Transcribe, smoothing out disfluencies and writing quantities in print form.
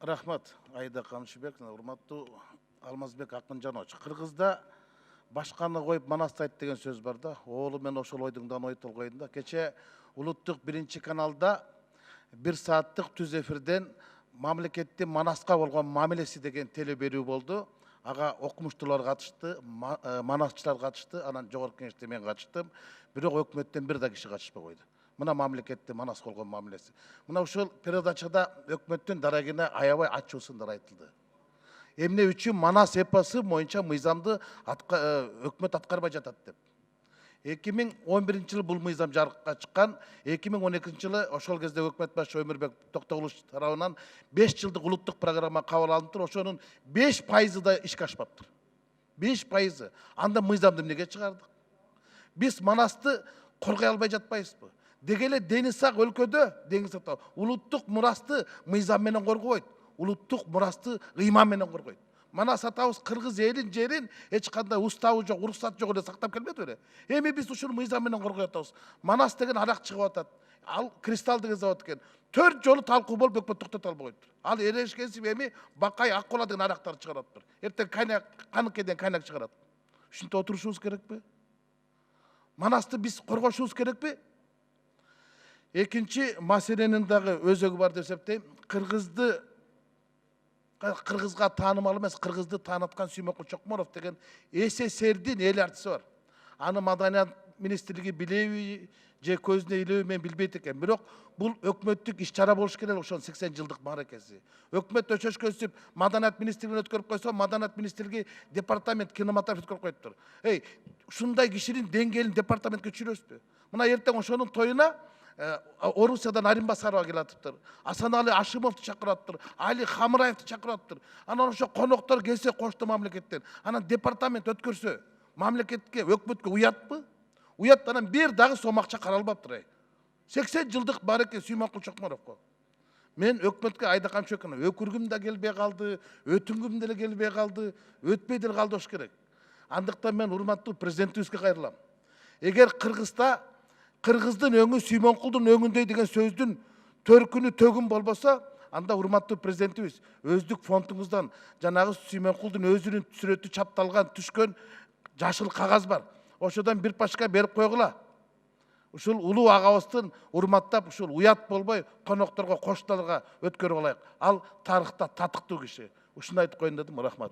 Рахмат, Айда Камшыбек, урматтуу Алмазбек Акынжанович. Кыргызда башканы коюп Манасты айт деген сөз бар да. Оолу мен ошол ойдуңдан ой толгойдум да. Кече улуттук биринчи каналда 1 сааттык түз эфирден мамлекеттин Манаска болгон мамилеси деген теле берүү болду. Ага окумуштуулар катышты, манасчылар катышты, анан жогорку кеңеште мен катыштым. Бирок өкмөттөн бир да киши катышпай койду. Мына мамлекетте Манас болгон мамилеси. Мына ушул передачада өкмөттүн дарагына аябай ачуусундар айтылды. Эмне үчүн Манас эпосы боюнча мыйзамды өкмөт аткарбай жатат деп. 2011-жылы бул мыйзам жарыкка чыккан, 2012-жылы ошол кезде өкмөт башы Өмүрбек Токтогулович тарабынан 5 жылдык улуттук программа кабыл алынып туруп, ошонун 5% да ишке ашпаптыр. 5%. Анда мыйзамды эмнеге чыгардык? Биз Манасты коргой албай жатпайбызбы? Деги эле дени сак өлкөдө, деңиз улуттук мурасты мыйзам менен коргобойт, улуттук мурасты ыйман менен коргойт. Манас атабыз кыргыз элин, жерин эч кандай уставы жок, уруксаты жок эле сактап келбеди беле? Эми биз ушуну мыйзам менен коргой атабыз. Манас деген арак чыгып атат. Ал Кристалл деген завод экен. 4 жолу талкуу болуп өкмөт токтото албайт. Ал эрешкенсип эми Бакай Аккола деген арактарды чыгаратыптыр. Эртең кайнак, каныкеден кайнак чыгарат. Ушинтип отурушубуз керекпи? Манасты биз коргошубуз керекпи? Экинчи маселенин дагы өзөгү бар деп эсептейм. Кыргызга таанымал эмес, кыргызды тааныткан Сүймөнкул Чокморов деген СССРдин эл артисти бар. Аны Маданият министрлиги билеби же көзүнө илеби мен билбейт экен. Бирок бул өкмөттүк иш-чара болуш керек ошон 80 жылдык мааракеси. Өкмөт өчөшкөнсүп Маданият министрлигине өткөрүп койсо, Маданият министрлиги департамент кинематограф өткөрүп коюптур. Ушундай кишинин деңгээлин департаментке түшүрөсүзбү? Мына эртең ошонун тоюна Орусиядан Аринбасарова келатыптыр. Асанали Ашимовду чакыраттыр. Али Хамраевди чакыраттыр. Анан ошо коноктор келсе кошто мамлекеттен. Анан департамент өткөрсө, мамлекетке, өкмөткө уятпы? Уят, анан бир дагы сом акча каралбаптыр. 80 жылдык бар экен Сүймөнкул Чокморовго. Мен өкмөткө Айда Камшыбековна өкүргүм да келбей калды, өтүнгүм деле келбей калды, өтпөй деле калды болуш керек. Андыктан мен урматтуу президентибизге кайрылам. Эгер Кыргыздын өңү Сүймөнкулдун өңүндөй деген сөздүн төркүнү төгүн болбосо, анда урматтуу президентибиз өздүк фондуңуздан жанагы Сүймөнкулдун өзүнүн сүрөтү чапталган түшкөн жашыл кагаз бар. Ошодон бир пачка берип койгула. Ушул улуу агабыздын урматтап, ушул уят болбой, конокторго, коштолорго өткөрүп алайык. Ал тарыхта татыктуу киши. Ушуну айтып коеюн дедим. Рахмат.